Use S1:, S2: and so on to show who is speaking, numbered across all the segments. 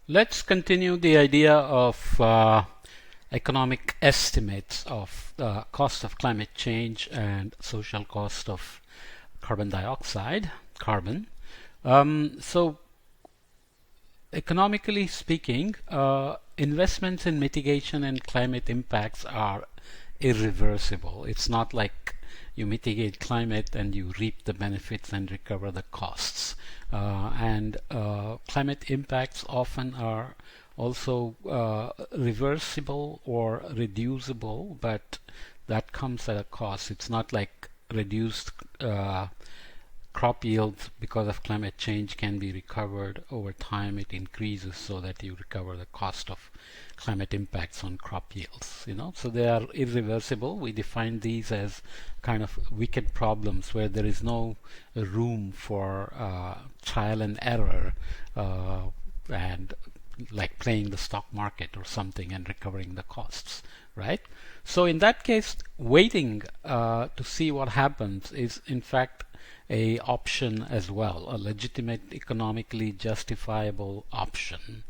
S1: Let's continue the idea of economic estimates of the cost of climate change and social cost of carbon dioxide, carbon. So, economically speaking, investments in mitigation and climate impacts are irreversible. It's not like you mitigate climate and you reap the benefits and recover the costs. And climate impacts often are also reversible or reducible, but that comes at a cost. It's not like reduced crop yields because of climate change can be recovered over time. It increases so that you recover the cost of climate impacts on crop yields, so they are irreversible. We define these as kind of wicked problems where there is no room for trial and error, and like playing the stock market or something and recovering the costs, right? So in that case, waiting to see what happens is in fact a option as well, a legitimate, economically justifiable option.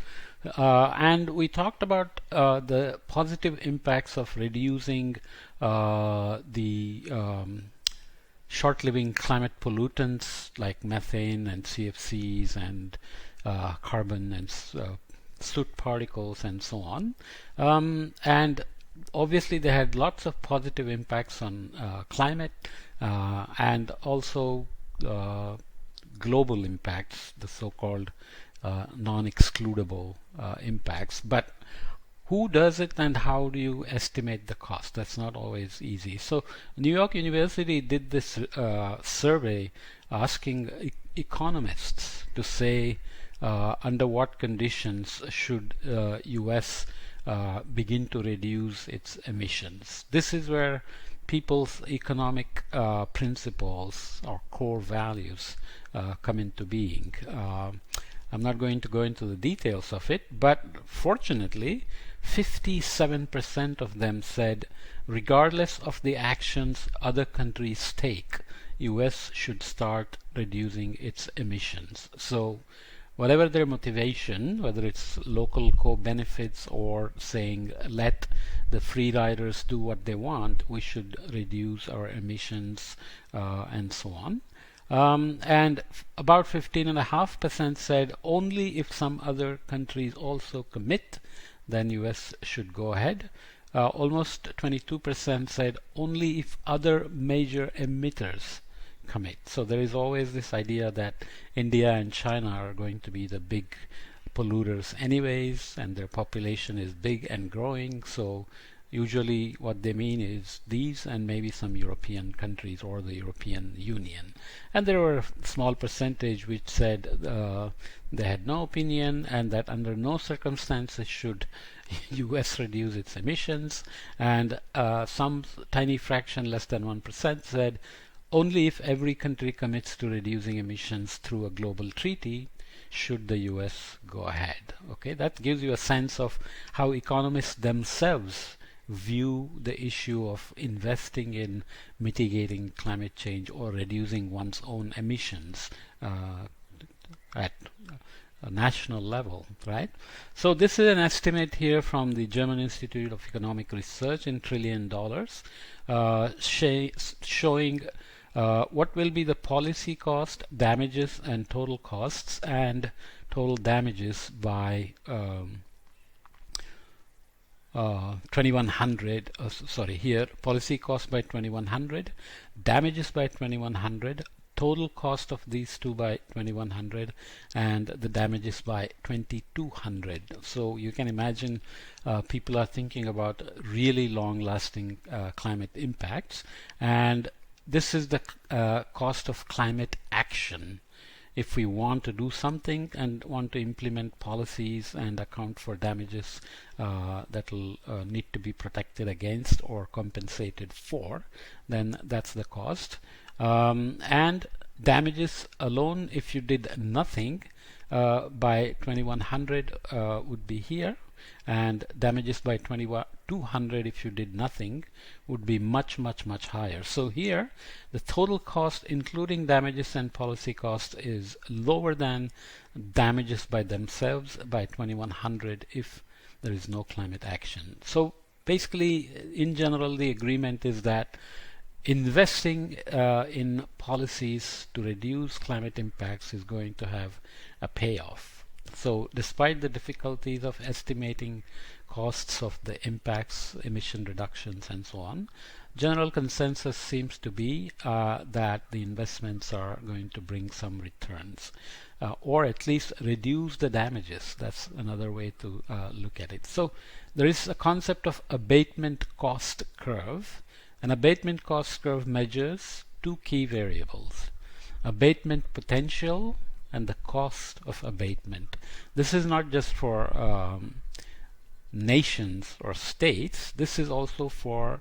S1: And we talked about the positive impacts of reducing the short-living climate pollutants like methane and CFCs and carbon and soot particles and so on. And obviously they had lots of positive impacts on climate and also global impacts, the so-called non-excludable impacts. But who does it and how do you estimate the cost? That's not always easy. So New York University did this survey asking economists to say under what conditions should US begin to reduce its emissions. This is where people's economic principles or core values come into being. I'm not going to go into the details of it, but fortunately 57% of them said regardless of the actions other countries take, US should start reducing its emissions. So whatever their motivation, whether it's local co-benefits or saying let the free riders do what they want, we should reduce our emissions and so on. And about 15.5% said only if some other countries also commit, then US should go ahead. Almost 22% said only if other major emitters commit. So there is always this idea that India and China are going to be the big polluters anyways, and their population is big and growing. So usually what they mean is these and maybe some European countries or the European Union. And there were a small percentage which said they had no opinion and that under no circumstances should US reduce its emissions, and some tiny fraction, less than 1%, said only if every country commits to reducing emissions through a global treaty should the US go ahead. Okay, that gives you a sense of how economists themselves view the issue of investing in mitigating climate change or reducing one's own emissions at a national level, right? So this is an estimate here from the German Institute of Economic Research in $1 trillion, showing what will be the policy cost, damages, and total costs, and total damages by 2100. Sorry, here policy cost by 2100, damages by 2100, total cost of these two by 2100, and the damages by 2200. So you can imagine people are thinking about really long-lasting climate impacts, and this is the cost of climate action. If we want to do something and want to implement policies and account for damages that will need to be protected against or compensated for, then that's the cost. And damages alone, if you did nothing, by 2100 would be here. and damages by 200 if you did nothing would be much higher. So here the total cost including damages and policy cost is lower than damages by themselves by 2100 if there is no climate action. So basically, in general, the agreement is that investing in policies to reduce climate impacts is going to have a payoff. So despite the difficulties of estimating costs of the impacts, emission reductions and so on, general consensus seems to be that the investments are going to bring some returns, or at least reduce the damages. That's another way to look at it. So there is a concept of abatement cost curve. An abatement cost curve measures two key variables: abatement potential and the cost of abatement. This is not just for nations or states, this is also for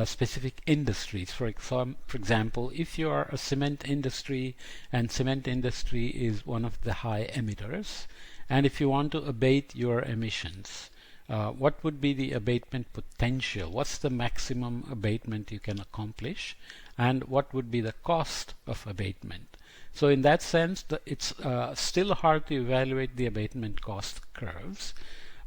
S1: specific industries. For example, if you are a cement industry and cement industry is one of the high emitters, and if you want to abate your emissions, what would be the abatement potential? What's the maximum abatement you can accomplish? And what would be the cost of abatement? So in that sense, it's still hard to evaluate the abatement cost curves.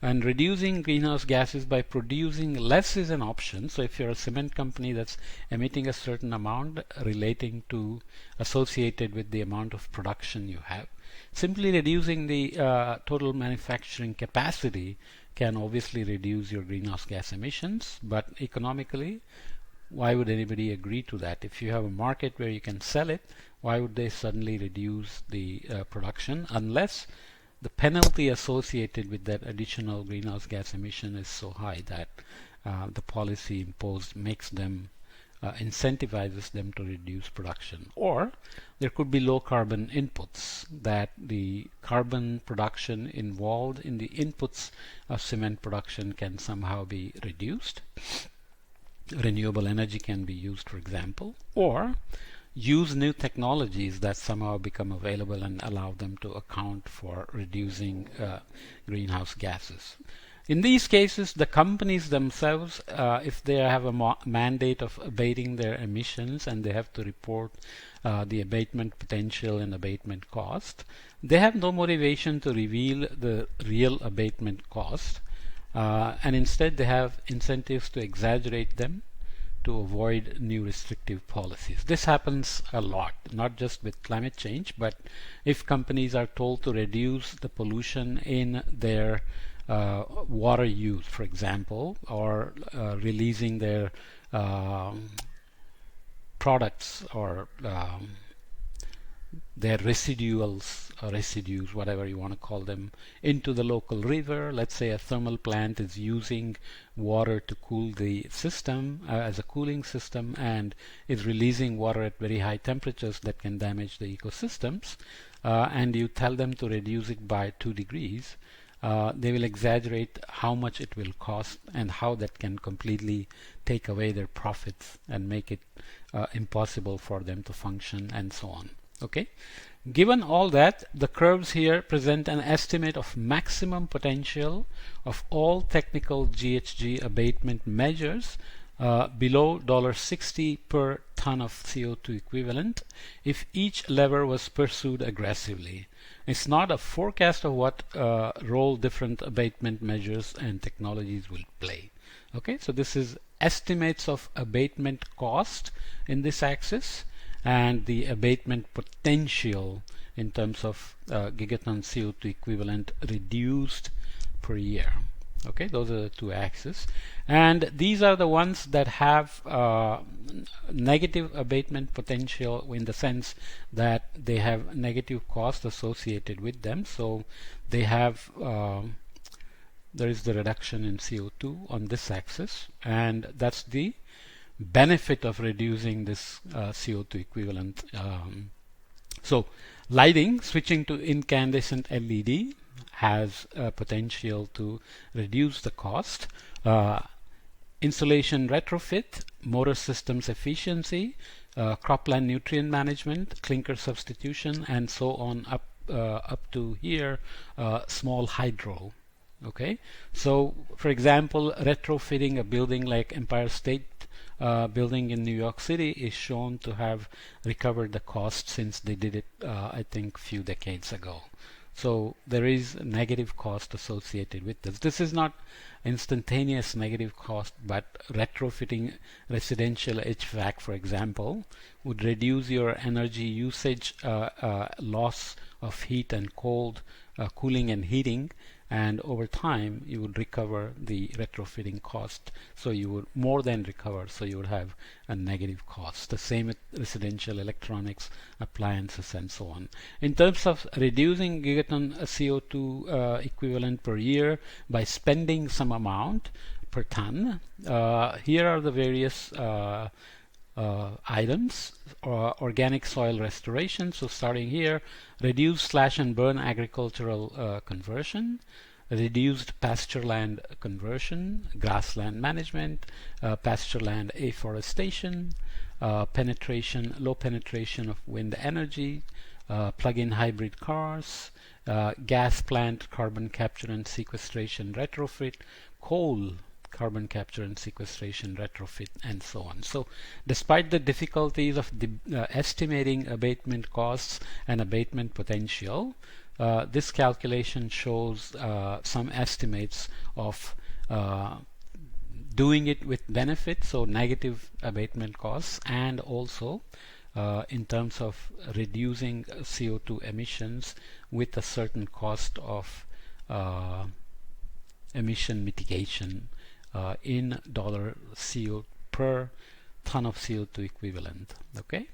S1: And reducing greenhouse gases by producing less is an option. So if you're a cement company that's emitting a certain amount relating to associated with the amount of production you have, simply reducing the total manufacturing capacity can obviously reduce your greenhouse gas emissions, but economically, why would anybody agree to that? If you have a market where you can sell it, why would they suddenly reduce the production unless the penalty associated with that additional greenhouse gas emission is so high that the policy imposed makes them incentivizes them to reduce production? Or there could be low carbon inputs, that the carbon production involved in the inputs of cement production can somehow be reduced. Renewable energy can be used, for example, or use new technologies that somehow become available and allow them to account for reducing greenhouse gases. In these cases, the companies themselves, if they have a mandate of abating their emissions and they have to report the abatement potential and abatement cost, they have no motivation to reveal the real abatement cost, and instead they have incentives to exaggerate them to avoid new restrictive policies. This happens a lot, not just with climate change, but if companies are told to reduce the pollution in their water use, for example, or releasing their products or their residues, whatever you want to call them, into the local river. Let's say a thermal plant is using water to cool the system as a cooling system and is releasing water at very high temperatures that can damage the ecosystems, and you tell them to reduce it by 2 degrees. They will exaggerate how much it will cost and how that can completely take away their profits and make it impossible for them to function and so on. Okay. Given all that, the curves here present an estimate of maximum potential of all technical GHG abatement measures below $60 per ton of CO2 equivalent if each lever was pursued aggressively. It's not a forecast of what role different abatement measures and technologies will play. Okay, so this is estimates of abatement cost in this axis and the abatement potential in terms of gigaton CO2 equivalent reduced per year. Okay, those are the two axes, and these are the ones that have negative abatement potential in the sense that they have negative cost associated with them. So they have there is the reduction in CO2 on this axis, and that's the benefit of reducing this CO2 equivalent. So lighting, switching to incandescent LED, has potential to reduce the cost. Insulation retrofit, motor systems efficiency, cropland nutrient management, clinker substitution, and so on up to here, small hydro. Okay, so for example, retrofitting a building like Empire State Building in New York City is shown to have recovered the cost since they did it, I think, few decades ago. So there is a negative cost associated with this. This is not instantaneous negative cost, but retrofitting residential HVAC, for example, would reduce your energy usage, loss of heat and cold, cooling and heating, and over time you would recover the retrofitting cost, so you would more than recover, so you would have a negative cost. The same with residential electronics, appliances, and so on. In terms of reducing gigaton CO2 equivalent per year by spending some amount per ton, here are the various items. Organic soil restoration, so starting here, reduce slash and burn agricultural conversion, reduced pasture land conversion, grassland management, pasture land afforestation, low penetration of wind energy, plug-in hybrid cars, gas plant carbon capture and sequestration retrofit, coal carbon capture and sequestration retrofit, and so on. So despite the difficulties of estimating abatement costs and abatement potential, this calculation shows some estimates of doing it with benefit, so negative abatement costs, and also in terms of reducing CO2 emissions with a certain cost of emission mitigation in dollar CO per ton of CO2 equivalent. Okay.